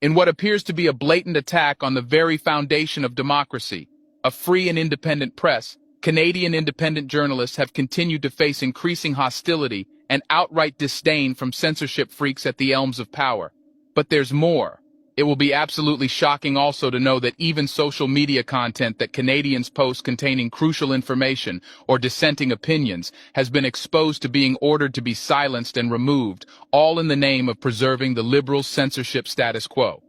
in what appears to be a blatant attack on the very foundation of democracy, a free and independent press. Canadian independent journalists have continued to face increasing hostility and outright disdain from censorship freaks at the helms of power. But there's more. It will be absolutely shocking also to know that even social media content that Canadians post containing crucial information or dissenting opinions has been exposed to being ordered to be silenced and removed, all in the name of preserving the Liberals' censorship status quo.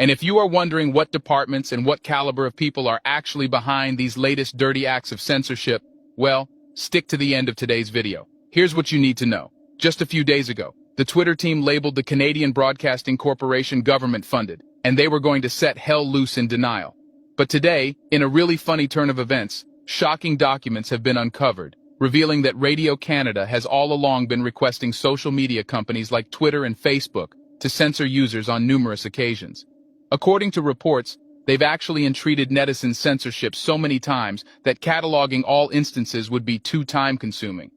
And if you are wondering what departments and what caliber of people are actually behind these latest dirty acts of censorship, well, stick to the end of today's video. Here's what you need to know. Just a few days ago, the Twitter team labeled the Canadian Broadcasting Corporation government-funded, and they were going to set hell loose in denial. But today, in a really funny turn of events, shocking documents have been uncovered, revealing that Radio Canada has all along been requesting social media companies like Twitter and Facebook to censor users on numerous occasions. According to reports, they've actually entreated netizen censorship so many times that cataloging all instances would be too time-consuming.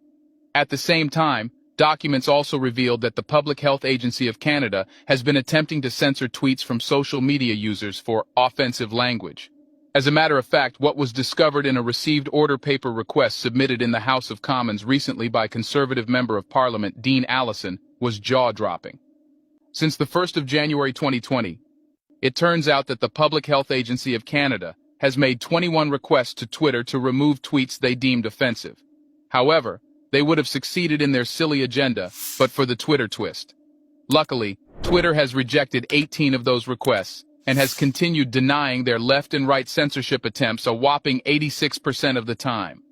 At the same time, documents also revealed that the Public Health Agency of Canada has been attempting to censor tweets from social media users for offensive language. As a matter of fact, what was discovered in a received order paper request submitted in the House of Commons recently by Conservative Member of Parliament Dean Allison was jaw-dropping. Since the 1st of January 2020, it turns out that the Public Health Agency of Canada has made 21 requests to Twitter to remove tweets they deemed offensive. However, they would have succeeded in their silly agenda, but for the Twitter twist. Luckily, Twitter has rejected 18 of those requests and has continued denying their left and right censorship attempts a whopping 86% of the time.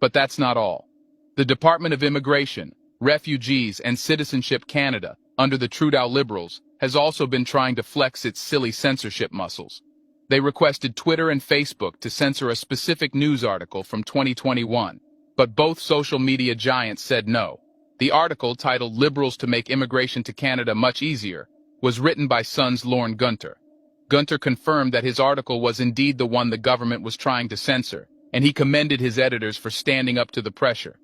But that's not all. The Department of Immigration, Refugees and Citizenship Canada, under the Trudeau Liberals, has also been trying to flex its silly censorship muscles. They requested Twitter and Facebook to censor a specific news article from 2021. But both social media giants said no. The article, titled "Liberals to Make Immigration to Canada Much Easier," was written by Sun's Lorne Gunter. Gunter confirmed that his article was indeed the one the government was trying to censor, and he commended his editors for standing up to the pressure.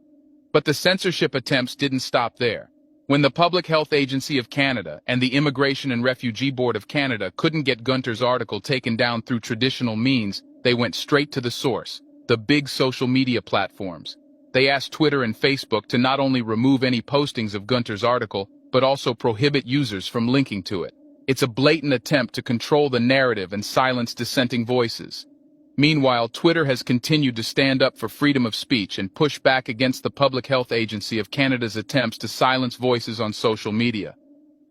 But the censorship attempts didn't stop there. When the Public Health Agency of Canada and the Immigration and Refugee Board of Canada couldn't get Gunter's article taken down through traditional means, they went straight to the source, the big social media platforms. They asked Twitter and Facebook to not only remove any postings of Gunter's article, but also prohibit users from linking to it. It's a blatant attempt to control the narrative and silence dissenting voices. Meanwhile, Twitter has continued to stand up for freedom of speech and push back against the Public Health Agency of Canada's attempts to silence voices on social media.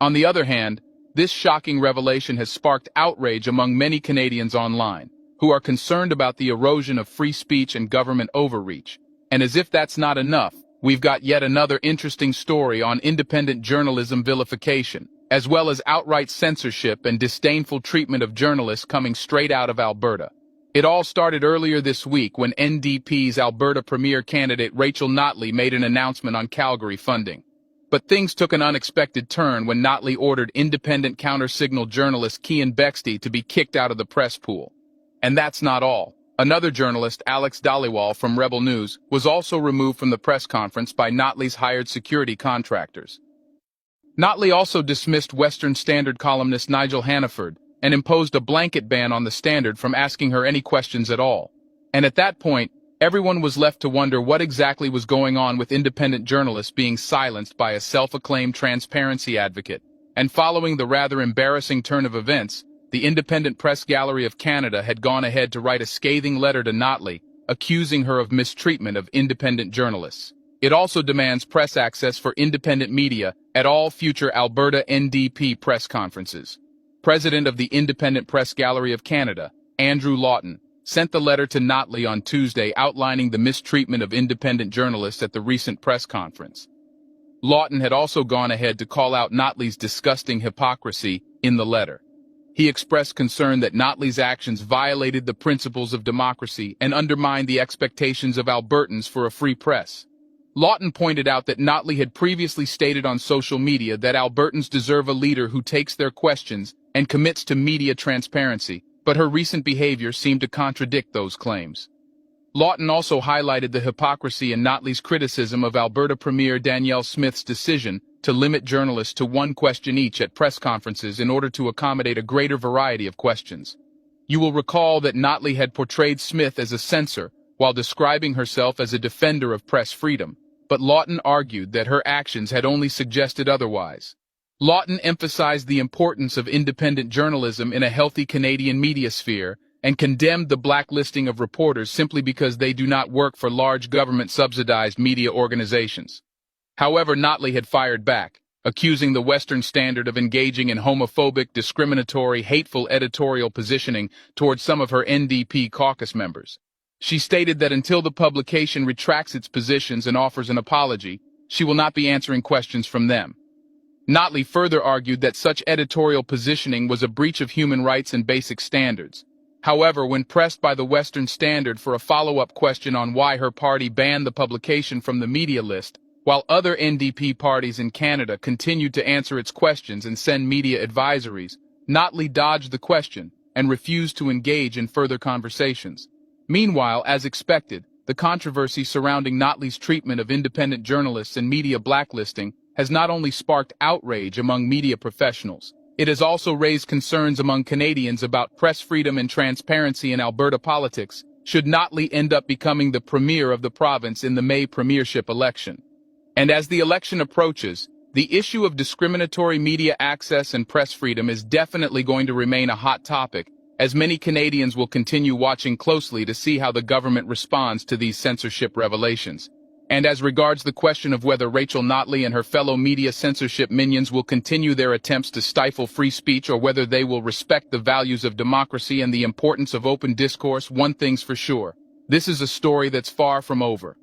On the other hand, this shocking revelation has sparked outrage among many Canadians online, who are concerned about the erosion of free speech and government overreach. And as if that's not enough, we've got yet another interesting story on independent journalism vilification, as well as outright censorship and disdainful treatment of journalists coming straight out of Alberta. It all started earlier this week when NDP's Alberta Premier candidate Rachel Notley made an announcement on Calgary funding. But things took an unexpected turn when Notley ordered independent counter-signal journalist Cian Bexty to be kicked out of the press pool. And that's not all. Another journalist, Alex Dhaliwal from Rebel News, was also removed from the press conference by Notley's hired security contractors. Notley also dismissed Western Standard columnist Nigel Hannaford and imposed a blanket ban on the Standard from asking her any questions at all. And at that point, everyone was left to wonder what exactly was going on with independent journalists being silenced by a self-acclaimed transparency advocate. And following the rather embarrassing turn of events, the Independent Press Gallery of Canada had gone ahead to write a scathing letter to Notley, accusing her of mistreatment of independent journalists. It also demands press access for independent media at all future Alberta NDP press conferences. President of the Independent Press Gallery of Canada, Andrew Lawton, sent the letter to Notley on Tuesday outlining the mistreatment of independent journalists at the recent press conference. Lawton had also gone ahead to call out Notley's disgusting hypocrisy in the letter. He expressed concern that Notley's actions violated the principles of democracy and undermined the expectations of Albertans for a free press. Lawton pointed out that Notley had previously stated on social media that Albertans deserve a leader who takes their questions and commits to media transparency, but her recent behavior seemed to contradict those claims. Lawton also highlighted the hypocrisy in Notley's criticism of Alberta Premier Danielle Smith's decision to limit journalists to one question each at press conferences in order to accommodate a greater variety of questions. You will recall that Notley had portrayed Smith as a censor while describing herself as a defender of press freedom, but Lawton argued that her actions had only suggested otherwise. Lawton emphasized the importance of independent journalism in a healthy Canadian media sphere and condemned the blacklisting of reporters simply because they do not work for large government-subsidized media organizations. However, Notley had fired back, accusing the Western Standard of engaging in homophobic, discriminatory, hateful editorial positioning towards some of her NDP caucus members. She stated that until the publication retracts its positions and offers an apology, she will not be answering questions from them. Notley further argued that such editorial positioning was a breach of human rights and basic standards. However, when pressed by the Western Standard for a follow-up question on why her party banned the publication from the media list, while other NDP parties in Canada continued to answer its questions and send media advisories, Notley dodged the question and refused to engage in further conversations. Meanwhile, as expected, the controversy surrounding Notley's treatment of independent journalists and media blacklisting has not only sparked outrage among media professionals, it has also raised concerns among Canadians about press freedom and transparency in Alberta politics should Notley end up becoming the premier of the province in the May premiership election. And as the election approaches, the issue of discriminatory media access and press freedom is definitely going to remain a hot topic, as many Canadians will continue watching closely to see how the government responds to these censorship revelations. And as regards the question of whether Rachel Notley and her fellow media censorship minions will continue their attempts to stifle free speech or whether they will respect the values of democracy and the importance of open discourse, one thing's for sure: this is a story that's far from over.